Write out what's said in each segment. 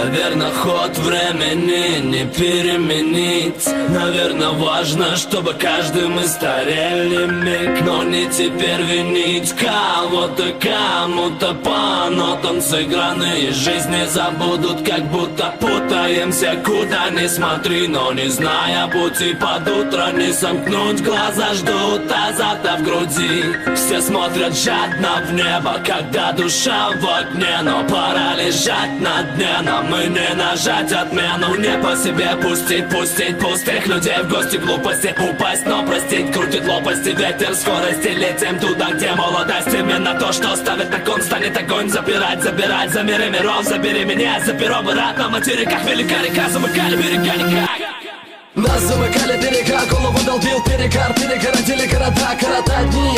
Наверное, ход времени не переменить. Наверное, важно, чтобы каждый мы старели миг. Но не теперь винить кого-то, кому-то по нотам сыгранные жизни забудут, как будто путаемся, куда ни смотри. Но не зная пути под утро, не сомкнуть глаза, ждут азарта в груди. Все смотрят жадно в небо, когда душа в огне. Но пора лежать на дне, нам и не нажать отмену. Не по себе пустить пустых людей в гости, глупости упасть, но простить. Крутит лопасти ветер скорости, летим туда, где молодость. Именно то, что ставит на кон, станет огонь забирать за миры миров. Забери меня за перо, мы рад на материках. Велика река, замыкали берега никак. Нас замыкали берега, голову долбил перегар. Перегородили города, коротать дни.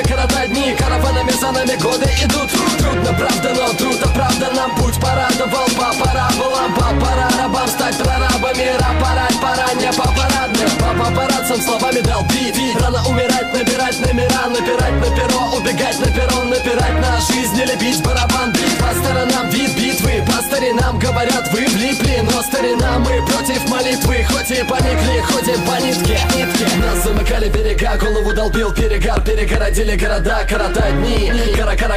Корота дни, караванами за нами годы идут. Трудно, правда, но труд оправдан. Путь порадовал по параболам. Пора рабам стать прорабами. Рапорать пора не по парадным. По папараццам словами дал бит. Рано умирать, набирать номера. Напирать на перо, убегать на перрон. Напирать на жизнь или бить барабан. Бить по сторонам, вид битвы. По старинам говорят, вы влипли. Но старина мы против молитвы. Хоть и поникли, ходим по нитке. Нас замыкали берега, голову долбил перегар. Перегородили города, коротать дни.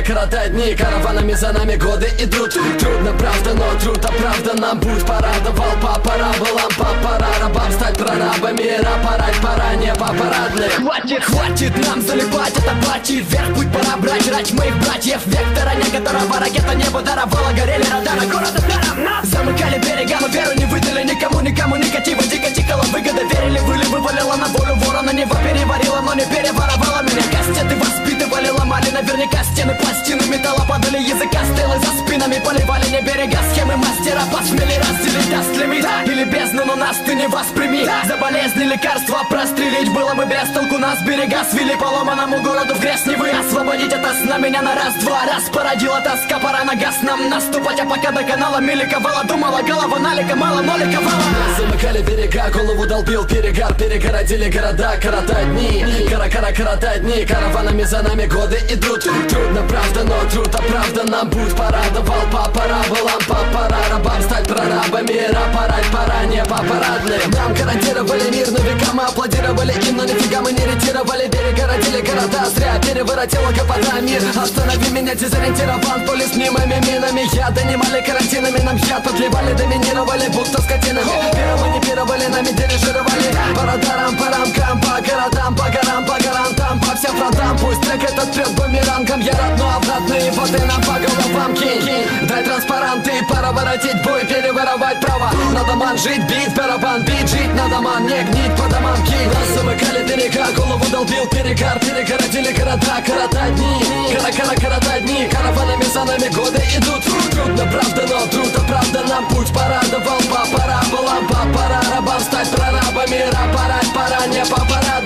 Коротать дни, караванами за нами годы идут. Трудно, правда, но труд оправдан. Нам путь порадовал по параболам. Пора рабам стать прорабами. Рапорать пора не по парадным. Хватит нам залипать, это плачи. Вверх путь пора брать, рать моих братьев. Вектора, не которого ракета небо даровала. Горели радары, города даром нас. Замыкали берега, но веру не выдали никому негатива. Дико тикала выгода, верили, вывалила на волю ворона. Нево переварила, но не переворовала меня. Кастеты воспитывали, ломали наверняка стены. Пластины металла падали, языка стрелы за спинами. Поливали не берега, схемы мастера. Посмели разделить, даст лимит или бездну, но нас ты не восприми. За болезни лекарства прострелить было бы без толку. Нас берега свели по ломаному городу в грязь не вы. Освободить это сна меня на раз-два. Раз породила тоска, пора на газ нам наступать. А пока до канала меликовала, думала голова налика, мало ноликовала. Нас замыкали берега, голову долбил перегар. Перегородили города, коротать дни. Коротать дни, караванами за нами годы идут. Трудно, правда, но труд оправдан. Нам путь порадовал по параболам. Пора рабам стать прорабами. Рапорать пора не по парадным. Нам гарантировали мир, на века мы аплодировали им. Но нифига мы не ретировали, перегородили города. Зря переворотила гопота мир. Останови меня, дезориентирован поле с мнимыми минами. Я донимали карантинами, нам яд подливали, доминировали, будто скотинами. Пироманипировали, нами дирижировали. По радарам, по рамкам, по городам, по горам, по гарантам, по всем фронтам. Пусть трек этот прет бумерангом. Я родной, обратные воды нам по головам кинь. Дай транспаранты, пора воротить бой, переворовать право. Надо ман жить, бить, барабан, бить, жить надо ман, не гнить по домам кинь. Нас замыкали берега, голову долбил перегар. Перегородили города, коротать дни. Коротать дни, караванами за нами годы идут. Трудно, правда, но труд оправдан. Нам путь порадовал по параболам. Пора рабам стать прорабами. Рапорать пора не по парадным.